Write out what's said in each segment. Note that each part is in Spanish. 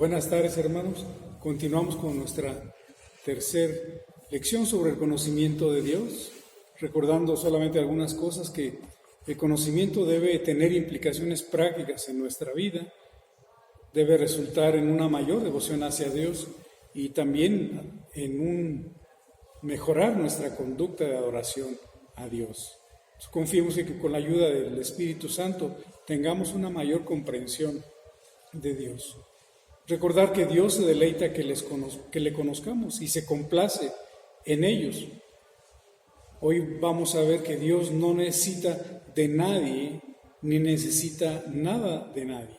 Buenas tardes, hermanos. Continuamos con nuestra tercera lección sobre el conocimiento de Dios, recordando solamente algunas cosas que el conocimiento debe tener implicaciones prácticas en nuestra vida, debe resultar en una mayor devoción hacia Dios y también en mejorar nuestra conducta de adoración a Dios. Confiemos en que con la ayuda del Espíritu Santo tengamos una mayor comprensión de Dios. Recordar que Dios se deleita que le conozcamos y se complace en ellos. Hoy vamos a ver que Dios no necesita de nadie ni necesita nada de nadie.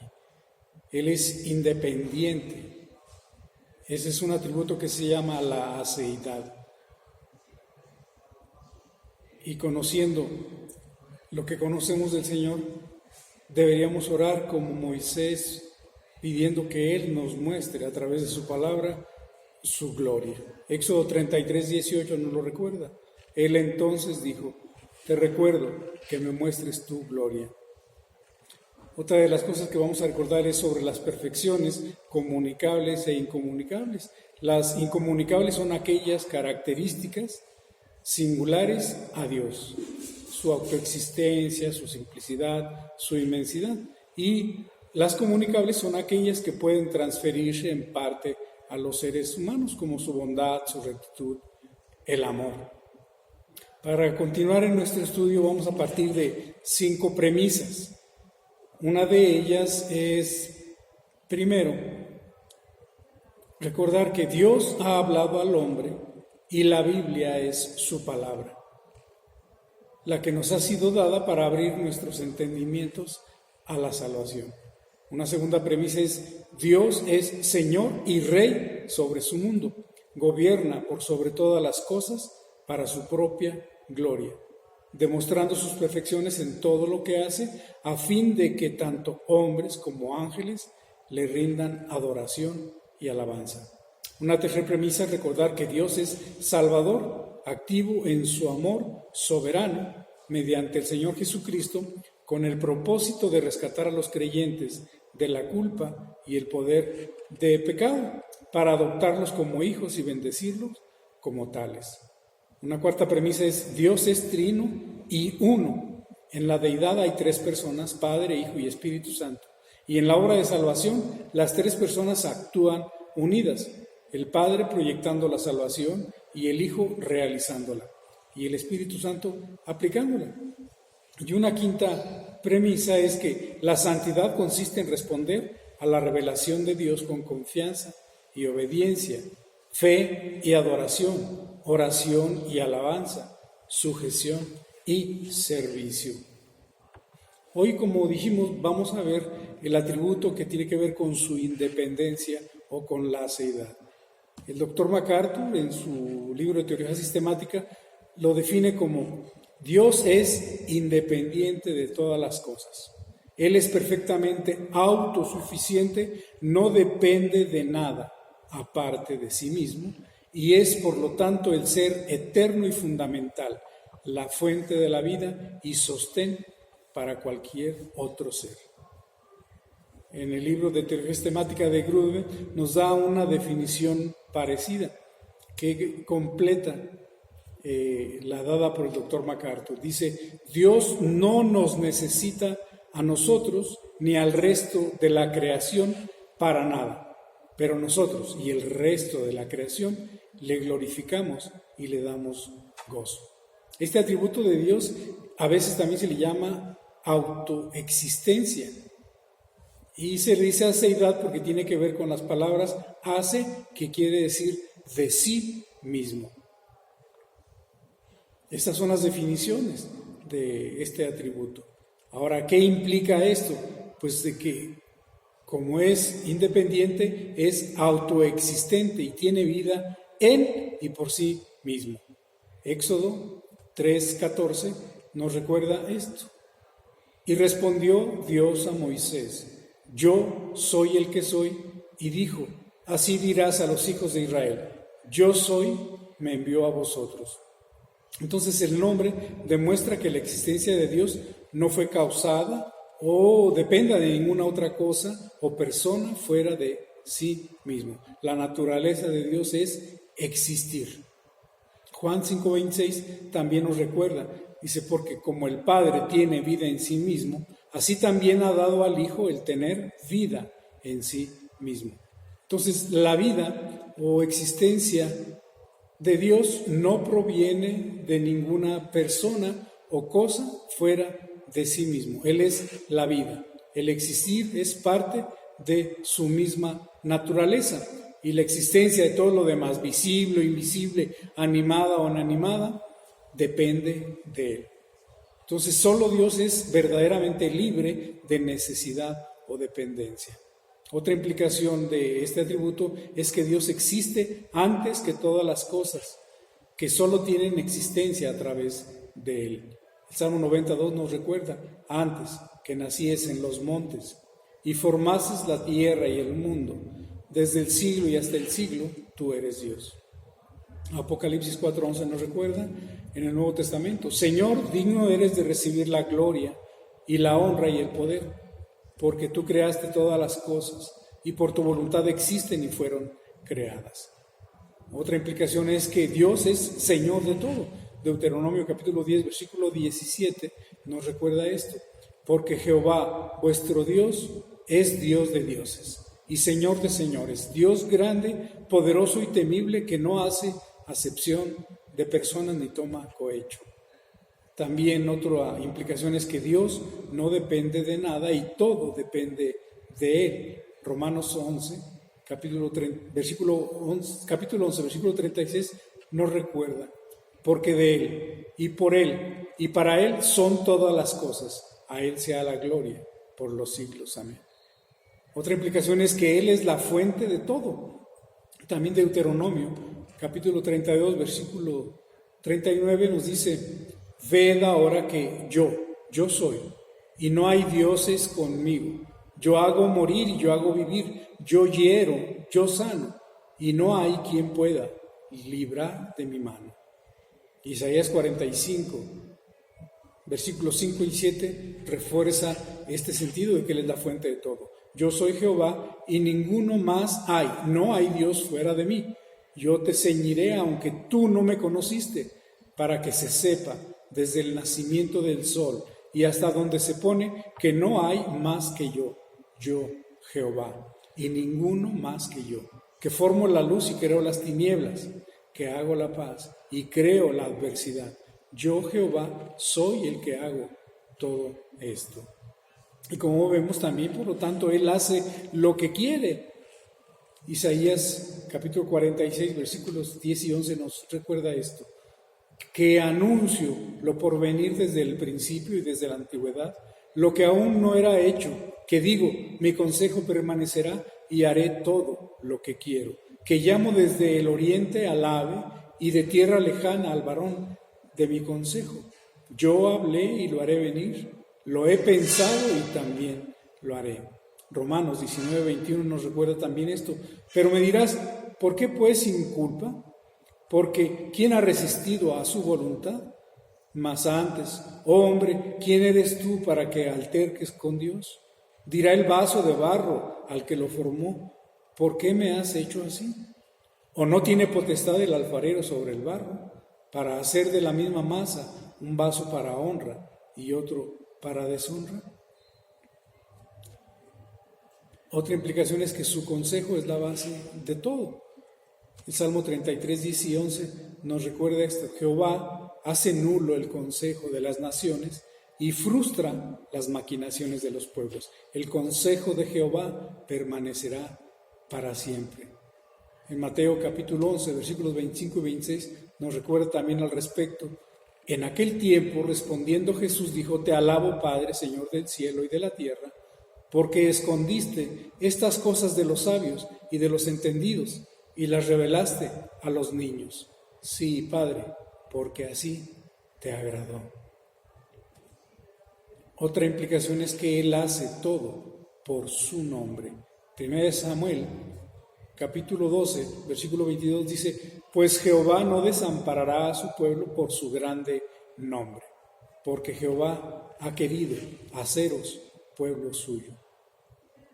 Él es independiente. Ese es un atributo que se llama la aceidad. Y conociendo lo que conocemos del Señor, deberíamos orar como Moisés, pidiendo que Él nos muestre a través de su palabra su gloria. Éxodo 33:18 nos lo recuerda. Él entonces dijo: te recuerdo que me muestres tu gloria. Otra de las cosas que vamos a recordar es sobre las perfecciones comunicables e incomunicables. Las incomunicables son aquellas características singulares a Dios, su autoexistencia, su simplicidad, su inmensidad. Y las comunicables son aquellas que pueden transferirse en parte a los seres humanos, como su bondad, su rectitud, el amor. Para continuar en nuestro estudio vamos a partir de 5 premisas. Una de ellas es, primero, recordar que Dios ha hablado al hombre y la Biblia es su palabra, la que nos ha sido dada para abrir nuestros entendimientos a la salvación. Una segunda premisa es: Dios es Señor y Rey sobre su mundo, gobierna por sobre todas las cosas para su propia gloria, demostrando sus perfecciones en todo lo que hace, a fin de que tanto hombres como ángeles le rindan adoración y alabanza. Una tercera premisa es recordar que Dios es Salvador, activo en su amor soberano mediante el Señor Jesucristo, con el propósito de rescatar a los creyentes de la culpa y el poder de pecado, para adoptarlos como hijos y bendecirlos como tales. Una cuarta premisa es: Dios es trino y uno. En la deidad hay 3 personas, Padre, Hijo y Espíritu Santo. Y en la obra de salvación, las 3 personas actúan unidas: el Padre proyectando la salvación y el Hijo realizándola, y el Espíritu Santo aplicándola. Y una quinta premisa es que la santidad consiste en responder a la revelación de Dios con confianza y obediencia, fe y adoración, oración y alabanza, sujeción y servicio. Hoy, como dijimos, vamos a ver el atributo que tiene que ver con su independencia o con la aceidad. El doctor MacArthur, en su libro de Teología Sistemática, lo define como: Dios es independiente de todas las cosas. Él es perfectamente autosuficiente, no depende de nada aparte de sí mismo, y es por lo tanto el ser eterno y fundamental, la fuente de la vida y sostén para cualquier otro ser. En el libro de Teología Sistemática de Grudem nos da una definición parecida que completa la dada por el doctor MacArthur. Dice: Dios no nos necesita a nosotros ni al resto de la creación para nada, pero nosotros y el resto de la creación le glorificamos y le damos gozo. Este atributo de Dios a veces también se le llama autoexistencia, y se le dice aceidad porque tiene que ver con las palabras hace, que quiere decir de sí mismo. Estas son las definiciones de este atributo. Ahora, ¿qué implica esto? Pues de que, como es independiente, es autoexistente y tiene vida en y por sí mismo. Éxodo 3:14 nos recuerda esto. Y respondió Dios a Moisés: yo soy el que soy, y dijo: así dirás a los hijos de Israel: yo soy, me envió a vosotros. Entonces el nombre demuestra que la existencia de Dios no fue causada o dependa de ninguna otra cosa o persona fuera de sí mismo. La naturaleza de Dios es existir. Juan 5:26 también nos recuerda, dice, porque como el Padre tiene vida en sí mismo, así también ha dado al Hijo el tener vida en sí mismo. Entonces, la vida o existencia de Dios no proviene de ninguna persona o cosa fuera de sí mismo. Él es la vida. El existir es parte de su misma naturaleza. Y la existencia de todo lo demás, visible o invisible, animada o inanimada, depende de Él. Entonces, solo Dios es verdaderamente libre de necesidad o dependencia. Otra implicación de este atributo es que Dios existe antes que todas las cosas, que solo tienen existencia a través de Él. El Salmo 92 nos recuerda, antes que naciesen los montes y formases la tierra y el mundo, desde el siglo y hasta el siglo, tú eres Dios. Apocalipsis 4:11 nos recuerda en el Nuevo Testamento, Señor, digno eres de recibir la gloria y la honra y el poder, porque tú creaste todas las cosas y por tu voluntad existen y fueron creadas. Otra implicación es que Dios es Señor de todo. Deuteronomio capítulo 10, versículo 17 nos recuerda esto, porque Jehová, vuestro Dios, es Dios de dioses y Señor de señores, Dios grande, poderoso y temible, que no hace acepción de personas ni toma cohecho. También otra implicación es que Dios no depende de nada y todo depende de Él. Romanos 11, capítulo 11, versículo 36 nos recuerda, porque de Él y por Él y para Él son todas las cosas, a Él sea la gloria por los siglos. Amén. Otra implicación es que Él es la fuente de todo. También Deuteronomio, capítulo 32, versículo 39 nos dice, ved ahora que yo soy, y no hay dioses conmigo. Yo hago morir y yo hago vivir, yo hiero, yo sano, y no hay quien pueda librar de mi mano. Isaías 45, versículos 5 y 7 refuerza este sentido de que Él es la fuente de todo. Yo soy Jehová y ninguno más hay, no hay Dios fuera de mí. Yo te ceñiré aunque tú no me conociste, para que se sepa desde el nacimiento del sol y hasta donde se pone que no hay más que yo Jehová, y ninguno más que yo, que formo la luz y creo las tinieblas, que hago la paz y creo la adversidad. Yo Jehová soy el que hago todo esto. Y como vemos también, por lo tanto, Él hace lo que quiere. Isaías capítulo 46, versículos 10 y 11 nos recuerda esto, que anuncio lo por venir desde el principio y desde la antigüedad, lo que aún no era hecho, que digo, mi consejo permanecerá y haré todo lo que quiero, que llamo desde el oriente al ave y de tierra lejana al varón de mi consejo. Yo hablé y lo haré venir, lo he pensado y también lo haré. Romanos 19, 21 nos recuerda también esto. Pero me dirás, ¿por qué pues sin culpa? Porque ¿quién ha resistido a su voluntad? Mas antes, oh hombre, ¿quién eres tú para que alterques con Dios? Dirá el vaso de barro al que lo formó, ¿por qué me has hecho así? ¿O no tiene potestad el alfarero sobre el barro para hacer de la misma masa un vaso para honra y otro para deshonra? Otra implicación es que su consejo es la base de todo. El Salmo 33, 10 y 11 nos recuerda esto. Jehová hace nulo el consejo de las naciones y frustra las maquinaciones de los pueblos. El consejo de Jehová permanecerá para siempre. En Mateo capítulo 11, versículos 25 y 26 nos recuerda también al respecto. En aquel tiempo, respondiendo Jesús, dijo, te alabo, Padre, Señor del cielo y de la tierra, porque escondiste estas cosas de los sabios y de los entendidos y las revelaste a los niños. Sí, Padre, porque así te agradó. Otra implicación es que Él hace todo por su nombre. 1 Samuel, capítulo 12, versículo 22 dice, pues Jehová no desamparará a su pueblo por su grande nombre, porque Jehová ha querido haceros pueblo suyo.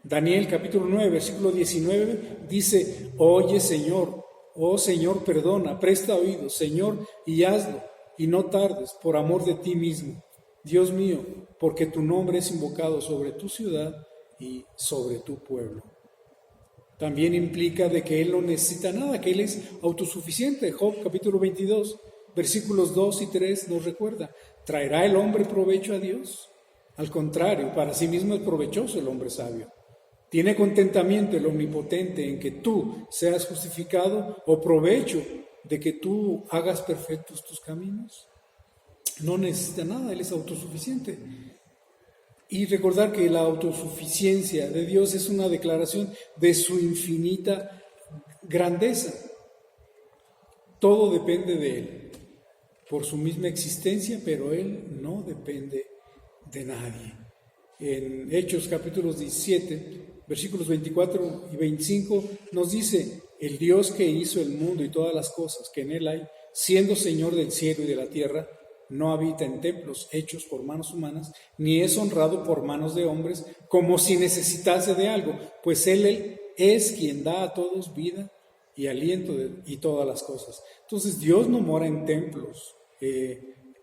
Daniel capítulo 9, versículo 19 dice: oye Señor, oh Señor, perdona, presta oído, Señor, y hazlo, y no tardes, por amor de ti mismo, Dios mío, porque tu nombre es invocado sobre tu ciudad y sobre tu pueblo. También implica de que Él no necesita nada, que Él es autosuficiente. Job capítulo 22, versículos 2 y 3 nos recuerda: ¿traerá el hombre provecho a Dios? Al contrario, para sí mismo es provechoso el hombre sabio. ¿Tiene contentamiento el omnipotente en que tú seas justificado o provecho de que tú hagas perfectos tus caminos? No necesita nada, Él es autosuficiente. Y recordar que la autosuficiencia de Dios es una declaración de su infinita grandeza. Todo depende de Él, por su misma existencia, pero Él no depende de nadie. En Hechos capítulos 17, versículos 24 y 25 nos dice: el Dios que hizo el mundo y todas las cosas que en él hay, siendo Señor del cielo y de la tierra, no habita en templos hechos por manos humanas, ni es honrado por manos de hombres, como si necesitase de algo, pues Él es quien da a todos vida y aliento y todas las cosas. Entonces Dios no mora en templos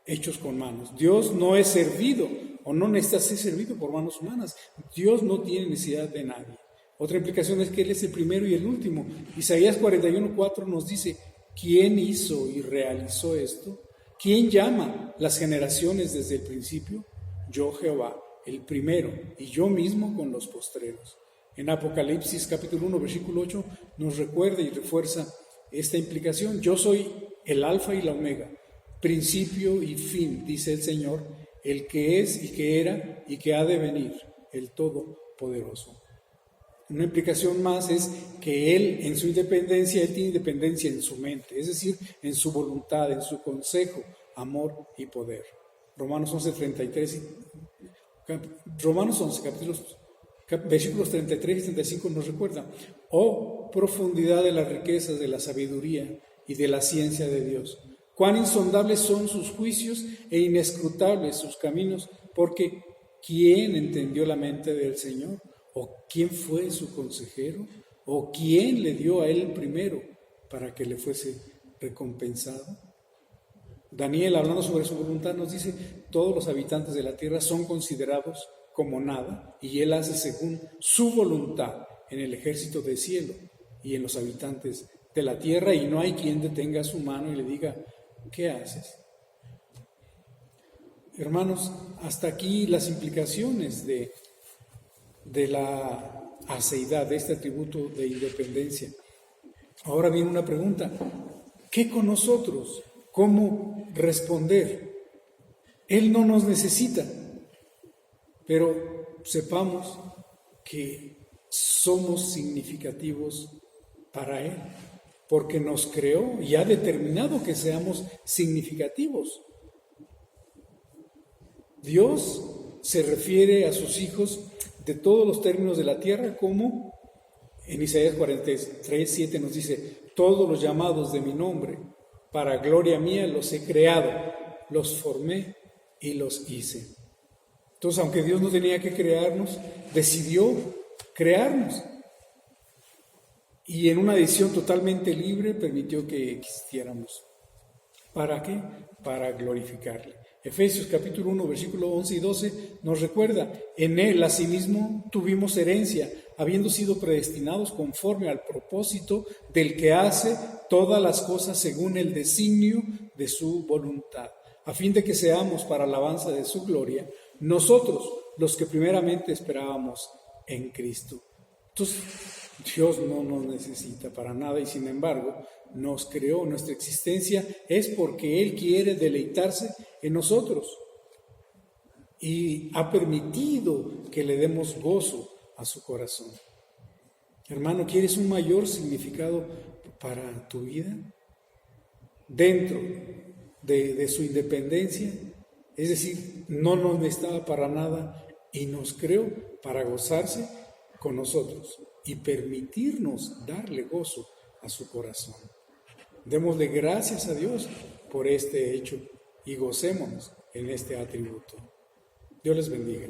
hechos con manos. Dios no es servido o no necesita ser servido por manos humanas. Dios no tiene necesidad de nadie. Otra implicación es que Él es el primero y el último. Isaías 41:4 nos dice: ¿quién hizo y realizó esto? ¿Quién llama las generaciones desde el principio? Yo, Jehová, el primero, y yo mismo con los postreros. En Apocalipsis capítulo 1, versículo 8, nos recuerda y refuerza esta implicación: yo soy el alfa y la omega, principio y fin, dice el Señor, el que es y que era y que ha de venir, el Todopoderoso. Una implicación más es que Él, en su independencia, Él tiene independencia en su mente, es decir, en su voluntad, en su consejo, amor y poder. Romanos 11, versículos 33 y 35 nos recuerdan: oh profundidad de las riquezas de la sabiduría y de la ciencia de Dios, cuán insondables son sus juicios e inescrutables sus caminos, porque ¿quién entendió la mente del Señor? ¿O quién fue su consejero? ¿O quién le dio a él primero para que le fuese recompensado? Daniel, hablando sobre su voluntad, nos dice: todos los habitantes de la tierra son considerados como nada, y él hace según su voluntad en el ejército del cielo y en los habitantes de la tierra, y no hay quien detenga su mano y le diga: ¿qué haces? Hermanos, hasta aquí las implicaciones de la aceidad, de este atributo de independencia. Ahora viene una pregunta: ¿qué con nosotros? ¿Cómo responder? Él no nos necesita, pero sepamos que somos significativos para Él, porque nos creó y ha determinado que seamos significativos. Dios se refiere a sus hijos de todos los términos de la tierra, como en Isaías 43:7 nos dice: todos los llamados de mi nombre, para gloria mía los he creado, los formé y los hice. Entonces, aunque Dios no tenía que crearnos, decidió crearnos. Y en una decisión totalmente libre permitió que existiéramos. ¿Para qué? Para glorificarle. Efesios capítulo 1, versículo 11 y 12 nos recuerda: en Él asimismo tuvimos herencia, habiendo sido predestinados conforme al propósito del que hace todas las cosas según el designio de su voluntad, a fin de que seamos para alabanza de su gloria, nosotros los que primeramente esperábamos en Cristo. Entonces, Dios no nos necesita para nada, y sin embargo nos creó. Nuestra existencia es porque Él quiere deleitarse en nosotros y ha permitido que le demos gozo a su corazón. Hermano, ¿quieres un mayor significado para tu vida? Dentro de su independencia, es decir, no nos necesitaba para nada y nos creó para gozarse con nosotros y permitirnos darle gozo a su corazón. Démosle gracias a Dios por este hecho y gocémonos en este atributo. Dios les bendiga.